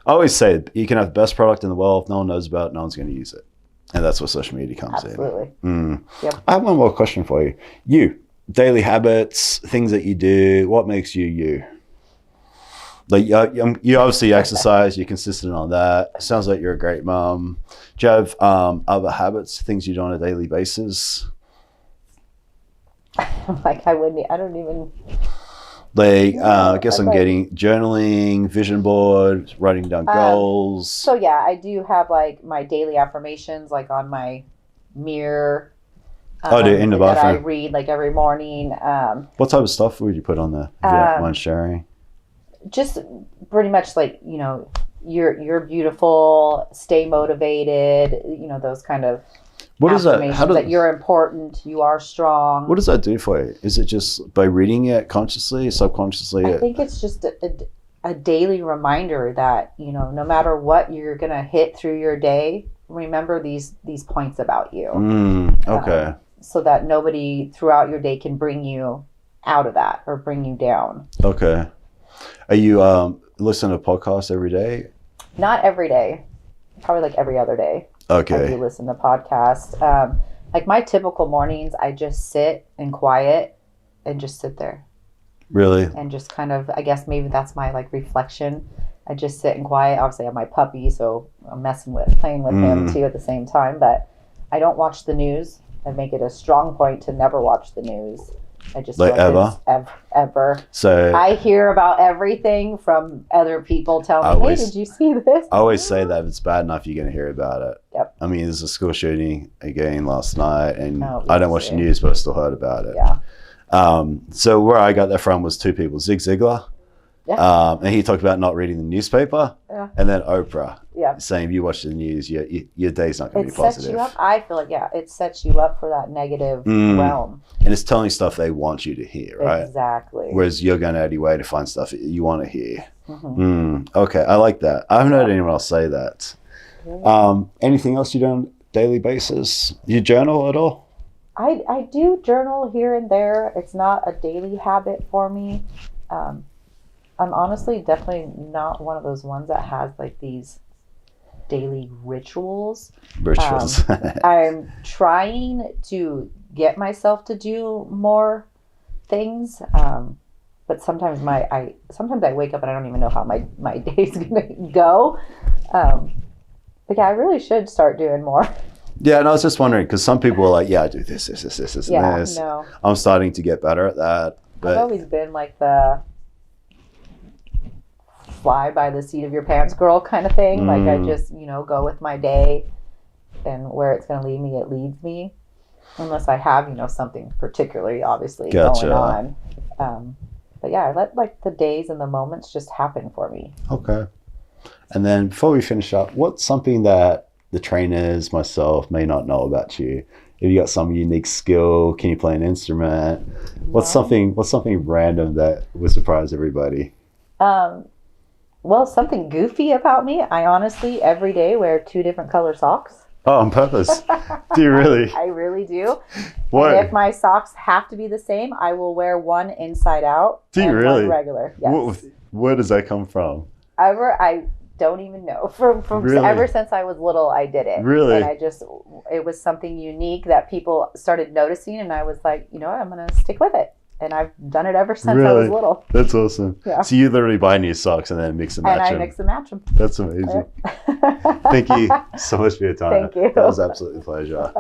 I always say you can have the best product in the world, no one knows about it, no one's going to use it. And that's where social media comes Absolutely. in. Yep. I have one more question for you. You, daily habits, things that you do, what makes you you? Like you obviously exercise, you're consistent on that. Sounds like you're a great mom. Do you have other habits, things you do on a daily basis? Like I don't even. Like I guess I'm getting journaling, vision board, writing down goals. So yeah, I do have like my daily affirmations, like on my mirror. In the bathroom. That I read like every morning. What type of stuff would you put on there? If you don't mind sharing. Just pretty much like, you're beautiful, stay motivated, those kind of what is that? That you're important, you are strong. What does that do for you? Is it just by reading it consciously, subconsciously? I think it's just a daily reminder that, no matter what you're going to hit through your day, remember these points about you. Okay. So that nobody throughout your day can bring you out of that or bring you down. Okay. Are you listening to podcasts every day? Not every day. Probably like every other day. Okay. I do listen to podcasts. Like my typical mornings, I just sit and quiet and just sit there. Really? And just kind of, I guess maybe that's my like reflection. I just sit and quiet. Obviously I have my puppy, so I'm playing with him too at the same time. But I don't watch the news. I make it a strong point to never watch the news. I just like ever. So I hear about everything from other people telling me, hey, did you see this? I always say that if it's bad enough, you're going to hear about it. Yep. I mean, there's a school shooting again last night, and I don't watch the news, but I still heard about it. Yeah. So where I got that from was two people, Zig Ziglar. Yeah. And he talked about not reading the newspaper. Yeah. And then Oprah. Yeah. Saying if you watch the news, your day's not going to be positive. It sets you up. I feel like, it sets you up for that negative realm. And it's telling stuff they want you to hear, right? Exactly. Whereas you're going out of your way to find stuff you want to hear. Okay, I like that. I haven't heard anyone else say that. Anything else you do on a daily basis? You journal at all? I do journal here and there. It's not a daily habit for me. I'm honestly definitely not one of those ones that has like these daily rituals. I'm trying to get myself to do more things. But sometimes I wake up and I don't even know how my day's gonna go. But yeah, I really should start doing more. Yeah, and I was just wondering, because some people are like, I do this, and this. No. I'm starting to get better at that. But I've always been like the fly by the seat of your pants girl kind of thing. Like I just, go with my day, and where it's going to lead me, it leads me. Unless I have, something particularly obviously going on. But yeah, I let like the days and the moments just happen for me. Okay. And then before we finish up, what's something that the trainers, myself, may not know about you? If you got some unique skill, can you play an instrument? What's something random that would surprise everybody? Well, something goofy about me. I honestly every day wear 2 different color socks. Oh, on purpose? Do you really? I really do. What? And if my socks have to be the same, I will wear one inside out. Do you really? One regular. Yes. Where does that come from? I don't even know. From really? Ever since I was little, I did it. Really? And it was something unique that people started noticing, and I was like, I'm going to stick with it. And I've done it ever since I was little. That's awesome. Yeah. So you literally buy new socks and then mix and match them. And I mix and match them. That's amazing. Thank you so much for your time. Thank you. That was absolutely a pleasure.